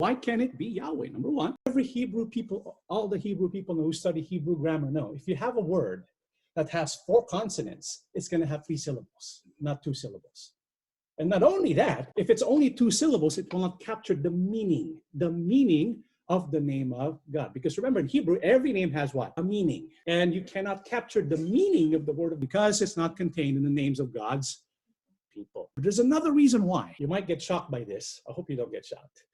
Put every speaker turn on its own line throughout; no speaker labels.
why can't it be Yahweh? Number one, every Hebrew people, all the Hebrew people who study Hebrew grammar know, if you have a word that has 4 consonants, it's going to have 3 syllables, not 2 syllables. And not only that, if it's only 2 syllables, it will not capture the meaning of the name of God. Because remember, in Hebrew, every name has what? A meaning. And you cannot capture the meaning of the word because it's not contained in the names of God's people. But there's another reason why. You might get shocked by this. I hope you don't get shocked.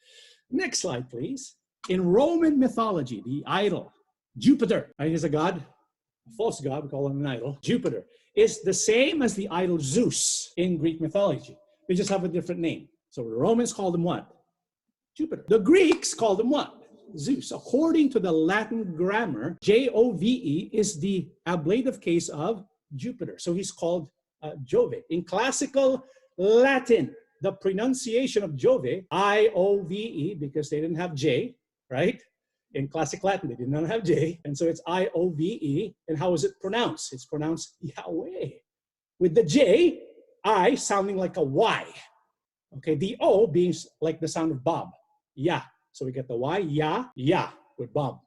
Next slide, please. In Roman mythology, the idol, Jupiter, right, is a god, a false god, we call him an idol. Jupiter is the same as the idol Zeus in Greek mythology. They just have a different name. So the Romans called him what? Jupiter. The Greeks called him what? Zeus. According to the Latin grammar, Jove is the ablative case of Jupiter. So he's called Jove. In classical Latin, the pronunciation of Jove, I-O-V-E, because they didn't have J, right? In classic Latin, they did not have J. And so it's I-O-V-E. And how is it pronounced? It's pronounced Yahweh. With the J, I sounding like a Y. Okay, the O being like the sound of Bob. Yeah. So we get the Y, yeah, with Bob.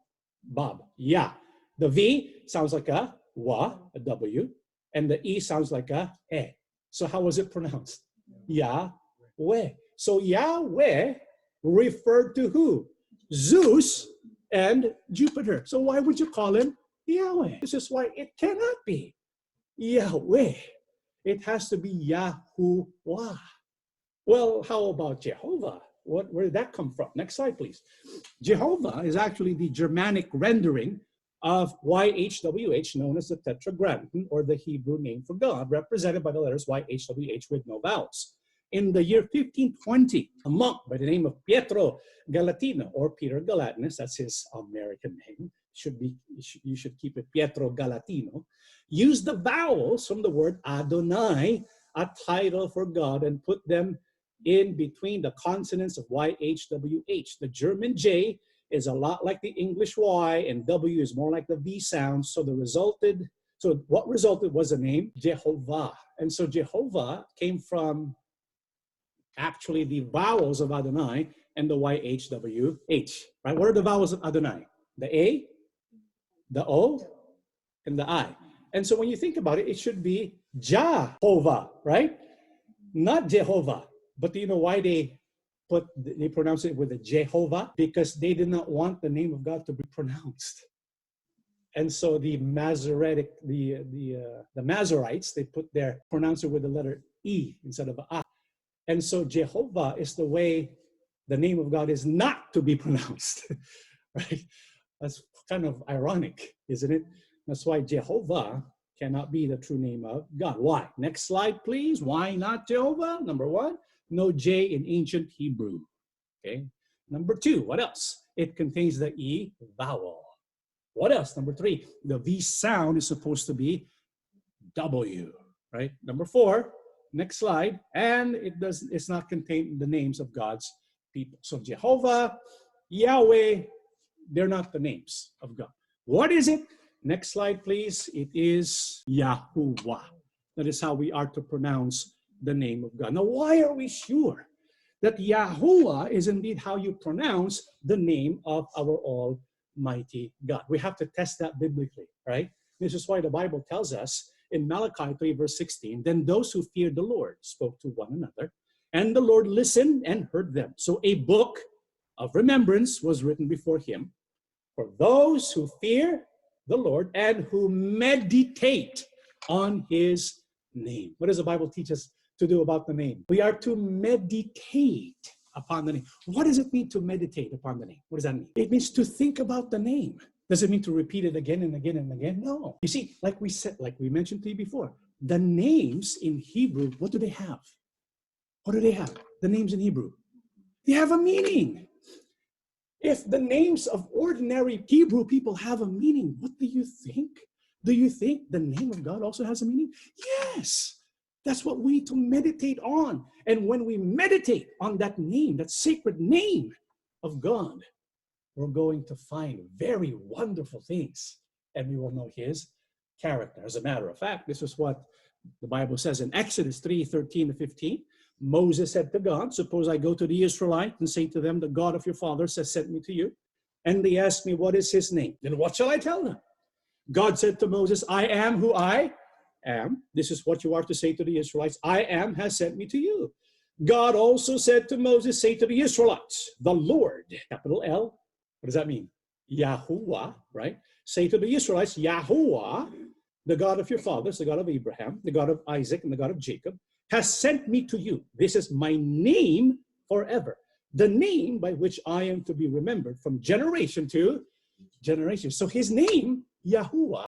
Bob, yeah. The V sounds like a wa, a W, and the E sounds like a E. So how was it pronounced? Yahweh. So Yahweh referred to who? Zeus and Jupiter. So why would you call him Yahweh? This is why it cannot be Yahweh. It has to be Yahuwah. Well, how about Jehovah? Where did that come from? Next slide, please. Jehovah is actually the Germanic rendering of YHWH, known as the Tetragrammaton, or the Hebrew name for God, represented by the letters YHWH with no vowels. In the year 1520, a monk by the name of Pietro Galatino, or Peter Galatinus, that's his American name, you should keep it Pietro Galatino, used the vowels from the word Adonai, a title for God, and put them in between the consonants of YHWH. The German J is a lot like the English Y, and W is more like the V sound. So what resulted was the name Jehovah. And so Jehovah came from actually the vowels of Adonai and the YHWH. Right? What are the vowels of Adonai? The A, the O, and the I. And so when you think about it, it should be Jehovah, right? Not Jehovah. But do you know why they pronounce it with a Jehovah? Because they did not want the name of God to be pronounced. And so the Masoretic, the Masoretes, they pronounce it with the letter E instead of A. And so Jehovah is the way the name of God is not to be pronounced, right? That's kind of ironic, isn't it? That's why Jehovah cannot be the true name of God. Why? Next slide, please. Why not Jehovah? Number one, no J in ancient Hebrew. Okay. Number two, what else? It contains the E vowel. What else? Number three, the V sound is supposed to be W, right? Number four, next slide, and it's not contained in the names of God's people. So Jehovah, Yahweh, they're not the names of God. What is it? Next slide, please. It is Yahuwah. That is how we are to pronounce the name of God. Now, why are we sure that Yahuwah is indeed how you pronounce the name of our Almighty God? We have to test that biblically, right? This is why the Bible tells us in Malachi 3, verse 16, then those who feared the Lord spoke to one another, and the Lord listened and heard them. So a book of remembrance was written before him for those who fear the Lord and who meditate on his name. What does the Bible teach us to do about the name? We are to meditate upon the name. What does it mean to meditate upon the name? What does that mean? It means to think about the name. Does it mean to repeat it again and again and again? No. You see, like we mentioned to you before, the names in Hebrew, what do they have? What do they have? The names in Hebrew. They have a meaning. If the names of ordinary Hebrew people have a meaning, what do you think? Do you think the name of God also has a meaning? Yes. That's what we need to meditate on. And when we meditate on that name, that sacred name of God, we're going to find very wonderful things, and we will know his character. As a matter of fact, this is what the Bible says in Exodus 3:13 to 15. Moses said to God, suppose I go to the Israelites and say to them, the God of your fathers has sent me to you. And they ask me, what is his name? Then what shall I tell them? God said to Moses, I am who I am. This is what you are to say to the Israelites. I am has sent me to you. God also said to Moses, say to the Israelites, the Lord, capital L. What does that mean? Yahuwah, right? Say to the Israelites, Yahuwah, the God of your fathers, the God of Abraham, the God of Isaac, and the God of Jacob, has sent me to you. This is my name forever. The name by which I am to be remembered from generation to generation. So his name, Yahuwah,